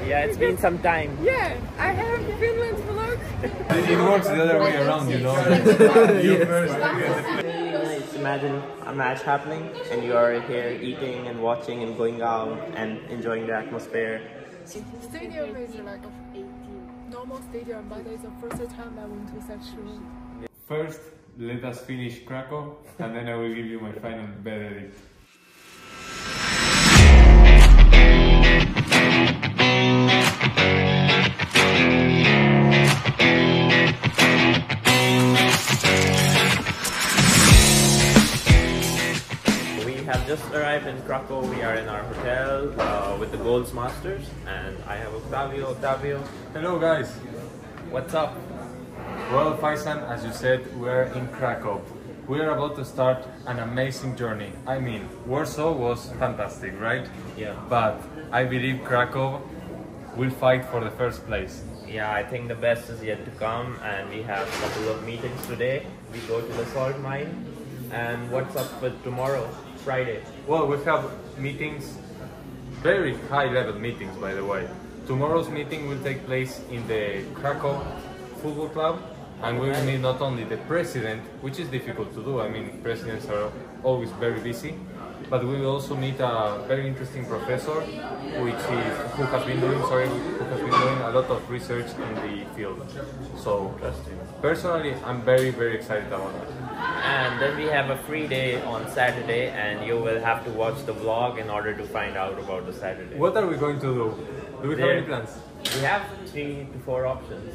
Yeah, it's been some time. Yeah, I have Finland vlog. It works the other way around, you know. You first. Nice. Imagine a match happening and you are here eating and watching and going out and enjoying the atmosphere. Stadium is like a normal stadium, but it's the first time I went to such room. First, let us finish Krakow, and then I will give you my final verdict. We have just arrived in Krakow. We are in our hotel with the Golds Masters, and I have Octavio. Octavio, Hello guys. what's up? Well, Faisan, as you said, we're in Krakow. We are about to start an amazing journey. I mean, Warsaw was fantastic, right? Yeah. But I believe Krakow will fight for the first place. Yeah, I think the best is yet to come, and we have a couple of meetings today. We go to the salt mine, and what's up with tomorrow, Friday? Well, we have meetings, very high-level meetings, by the way. Tomorrow's meeting will take place in the Krakow Football Club, and we will meet not only the president, which is difficult to do. I mean, presidents are always very busy, but we will also meet a very interesting professor, who has been doing a lot of research in the field. So, personally, I'm very, very excited about that. And then we have a free day on Saturday, and you will have to watch the vlog in order to find out about the Saturday. What are we going to do? Do we have any plans? We have 3 to 4 options.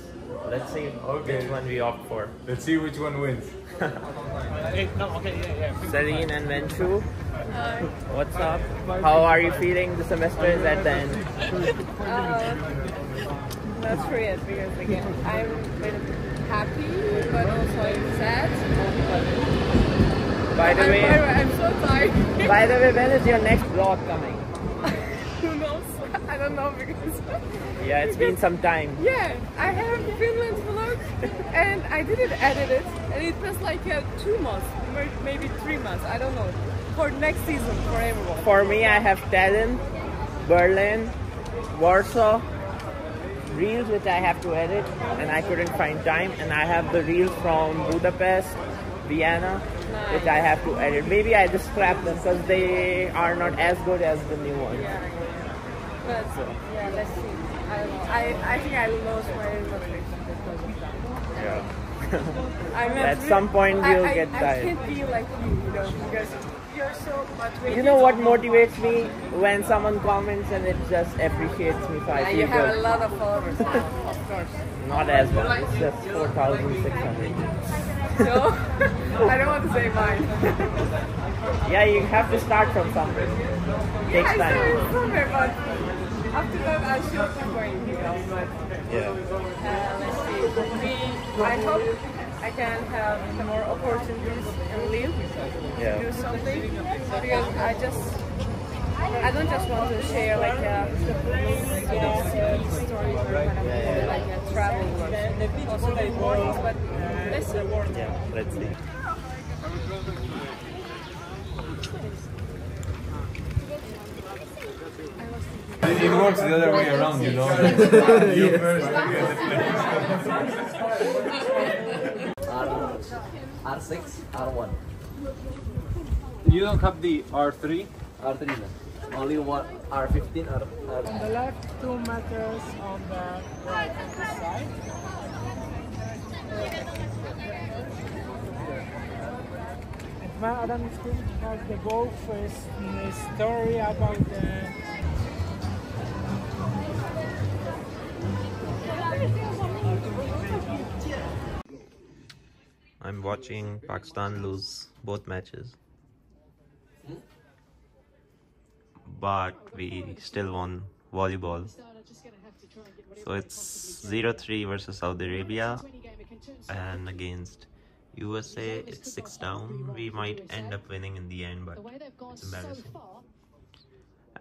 Let's see which one we opt for. Let's see which one wins. Celine and Venshu, what's up? How are you feeling? The semester is at the end. Not sure yet because again, I'm very happy, but also I'm sad. By the way, I'm so tired. by the way, when is your next vlog coming? Who knows? I don't know because. Yeah, it's been some time. Yeah, I have Finland vlog, and I didn't edit it, and it was like 2 months, maybe 3 months. I don't know. For next season, for everyone. For me, I have Tallinn, Berlin, Warsaw, reels which I have to edit, and I couldn't find time. And I have the reels from Budapest, Vienna, which I have to edit. Maybe I just scrap them because they are not as good as the new ones. Yeah. But yeah, let's see. I don't know. I think I lost my motivation because of that. Yeah. At some point you'll get tired. I can't be like you know, because you're so motivated. You know what motivates me? When someone comments and it just appreciates me. So I feel you have good. a lot of followers now, of course. Not as much. It's just 4,600. So I don't want to say mine. Yeah, you have to start from somewhere. Takes I time. started somewhere, but after that I should keep going, you know. But Yeah. let's see. I hope I can have more opportunities and live Yeah. do something because I don't just want to share like you know stories or kind of like travel or also do more things, but let's see. Yeah, let's see. It works the other way around, you know. You first. R6, R1. You don't have the R3? R3 na. Only one R15 or R. On the left, 2 meters on the right on this side. And Madam School has the both story about the I'm watching Pakistan lose both matches. But we still won volleyball. So it's 0-3 versus Saudi Arabia, and against USA it's 6 down. We might end up winning in the end, but it's embarrassing.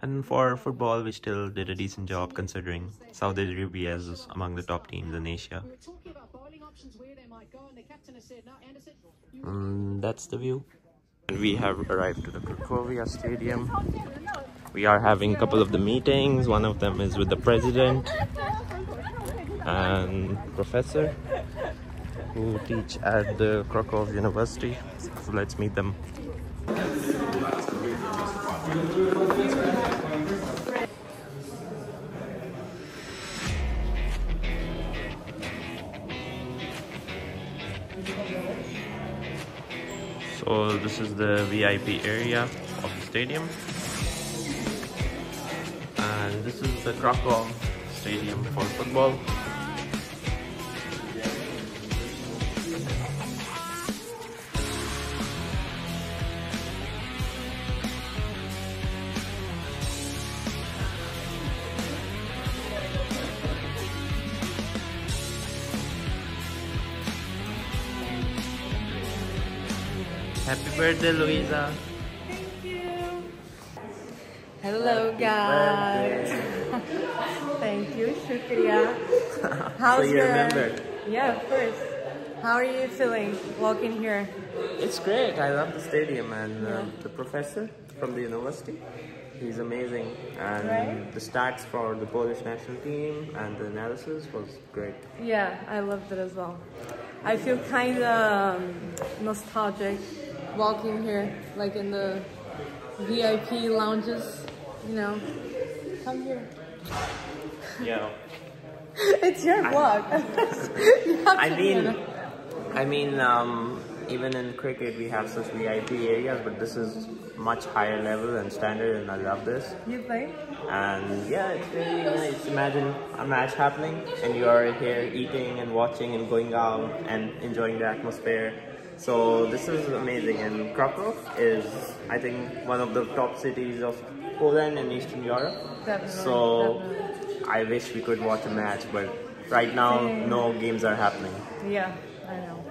And for football, we still did a decent job considering Saudi Arabia is among the top teams in Asia. That's the view. And we have arrived to the Cracovia Stadium. We are having a couple of the meetings. One of them is with the president and professor who teach at the Krakow University. So let's meet them. So this is the VIP area of the stadium, and this is the Krakow Stadium for football. Happy birthday, Louisa. Thank you. Hello, guys. Thank you, Shukriya. So you remembered? Yeah, of course. How are you feeling walking here? It's great. I love the stadium and the professor from the university. He's amazing, and Right? the stats for the Polish national team and the analysis was great. Yeah, I loved it as well. I feel kind of nostalgic walking here, like in the VIP lounges, you know. Come here. Yeah. It's your vlog. You have to be in it. I mean, even in cricket we have such VIP areas, but this is much higher level and standard, and I love this. You play? And yeah, it's really nice. Imagine a match happening and you are here eating and watching and going out and enjoying the atmosphere. So this is amazing, and Krakow is, I think, one of the top cities of Poland and Eastern Europe. Definitely. So Definitely. I wish we could watch a match, but right now no games are happening. Yeah, I know.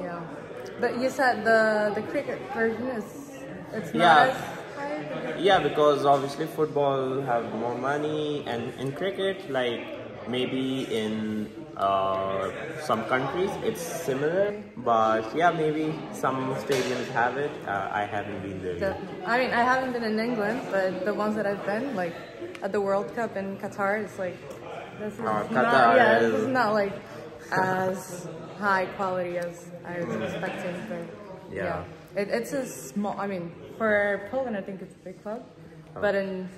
Yeah. But you said the cricket version is, it's not Yeah. as high? Yeah, because obviously football have more money, and in cricket, like maybe in some countries it's similar, but yeah, maybe some stadiums have it. I haven't been there yet. Definitely. I mean, I haven't been in England, but the ones that I've been, like at the World Cup in Qatar, it's like this is Qatar not, yeah, is- this is not like as high quality as I was expecting. But Yeah. it's a small. I mean, for Poland, I think it's a big club, but in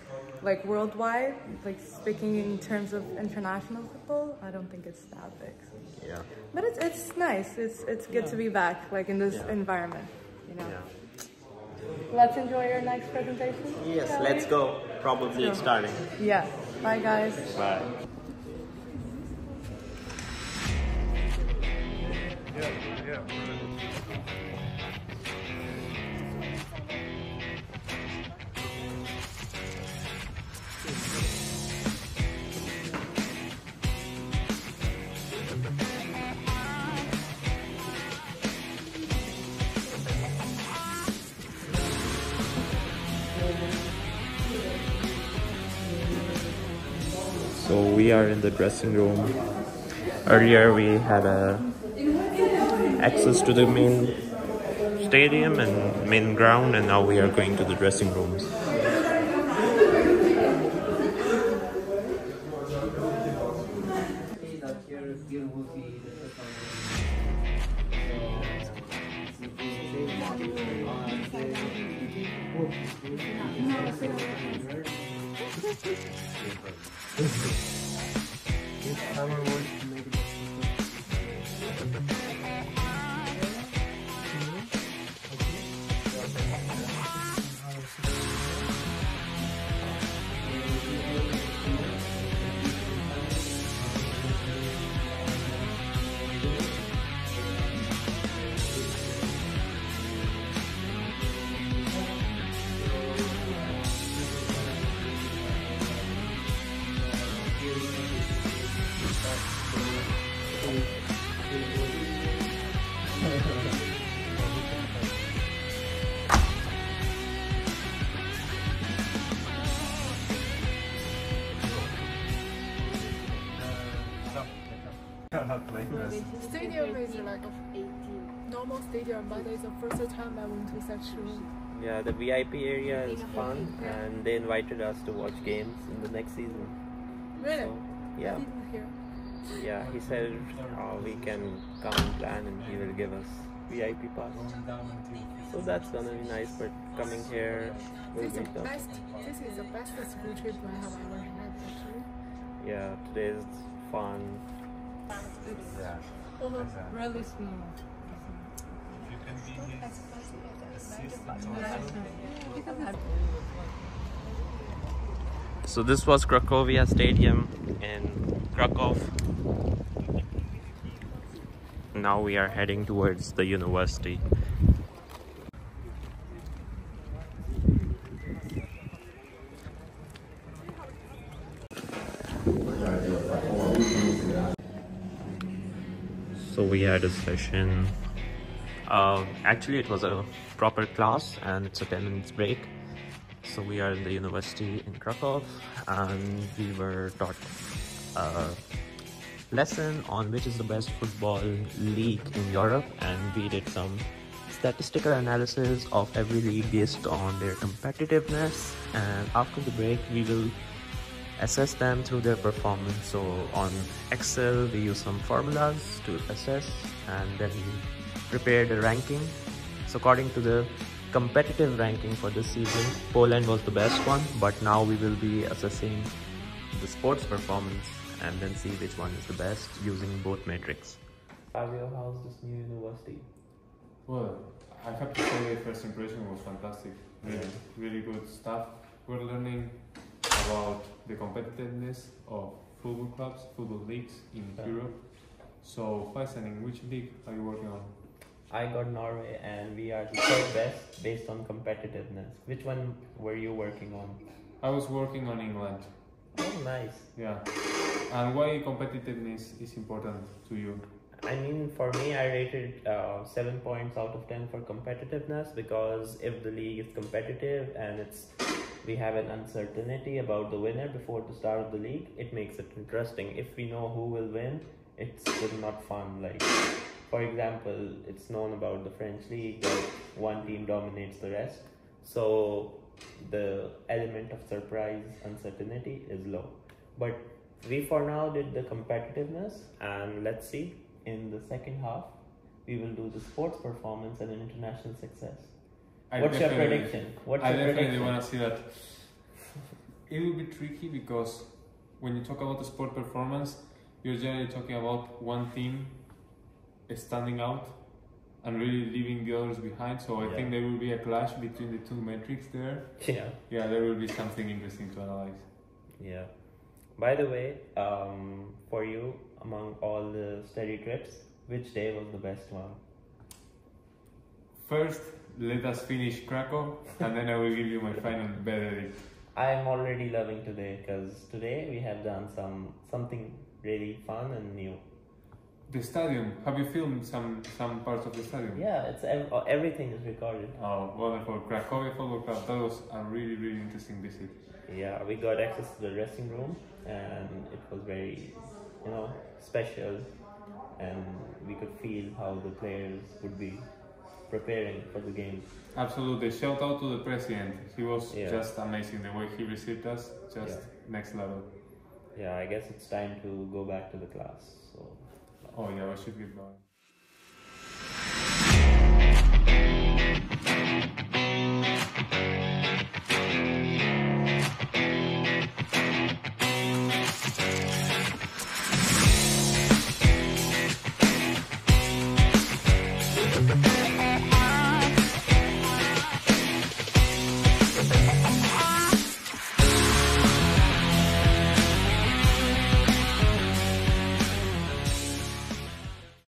like worldwide, like speaking in terms of international football, I don't think it's that big. So. Yeah. But it's nice. It's good to be back, like in this Yeah. environment, you know. Yeah. Let's enjoy your next presentation. Yes, shall let's we? go. Probably it's starting. Yeah. Bye, guys. Bye. So we are in the dressing room. Earlier we had access to the main stadium and main ground, and now we are going to the dressing rooms. Stadium is like a normal stadium, but it's the first time I went to such room. Yeah, the VIP area is fun, and they invited us to watch games in the next season. Really? So, yeah. Yeah, he said we can come and plan and he will give us VIP pass. So that's gonna be nice, but coming here will This be is the tough. best. This is the best school trip I have ever had, actually. Yeah, today is fun. Really small. So this was Cracovia Stadium in Krakow. Now we are heading towards the university. So we had a session. Actually, it was a proper class and it's a 10 minutes break. So we are in the university in Krakow and we were taught a lesson on which is the best football league in Europe, and we did some statistical analysis of every league based on their competitiveness, and after the break we will assess them through their performance. So on Excel we use some formulas to assess, and then we prepare the ranking. So according to the competitive ranking for this season, Poland was the best one, but now we will be assessing the sports performance and then see which one is the best using both metrics. Fabio, how's this new university? Well, I have to say first impression was fantastic. Really good stuff. We're learning about the competitiveness of football clubs, football leagues in Europe. So, Faisal, which league are you working on? I got Norway and we are the third best based on competitiveness. Which one were you working on? I was working on England. Oh, nice. Yeah. And why competitiveness is important to you? I mean, for me, I rated 7 points out of 10 for competitiveness, because if the league is competitive and we have an uncertainty about the winner before the start of the league, it makes it interesting. If we know who will win, it's still not fun. Like, for example, it's known about the French league that one team dominates the rest. So the element of surprise, uncertainty is low. But we for now did the competitiveness, and let's see, in the second half, we will do the sports performance and international success. What's your prediction? I definitely want to see that. It will be tricky because when you talk about the sport performance, you're generally talking about one team standing out and really leaving the others behind. So I think there will be a clash between the two metrics there. Yeah, there will be something interesting to analyze. Yeah. By the way, for you, among all the study trips, which day was the best one? First, let us finish Krakow, and then I will give you my final verdict. I'm already loving today, because today we have done something really fun and new. The stadium. Have you filmed some parts of the stadium? Yeah, it's everything is recorded. Oh, wonderful. Cracovia Football Club. That was a really, really interesting visit. Yeah, we got access to the dressing room, and it was very, special, and we could feel how the players would be preparing for the game. Absolutely. Shout out to the president. He was just amazing. The way he received us, just next level. Yeah, I guess it's time to go back to the class. So. Oh yeah, we should get going.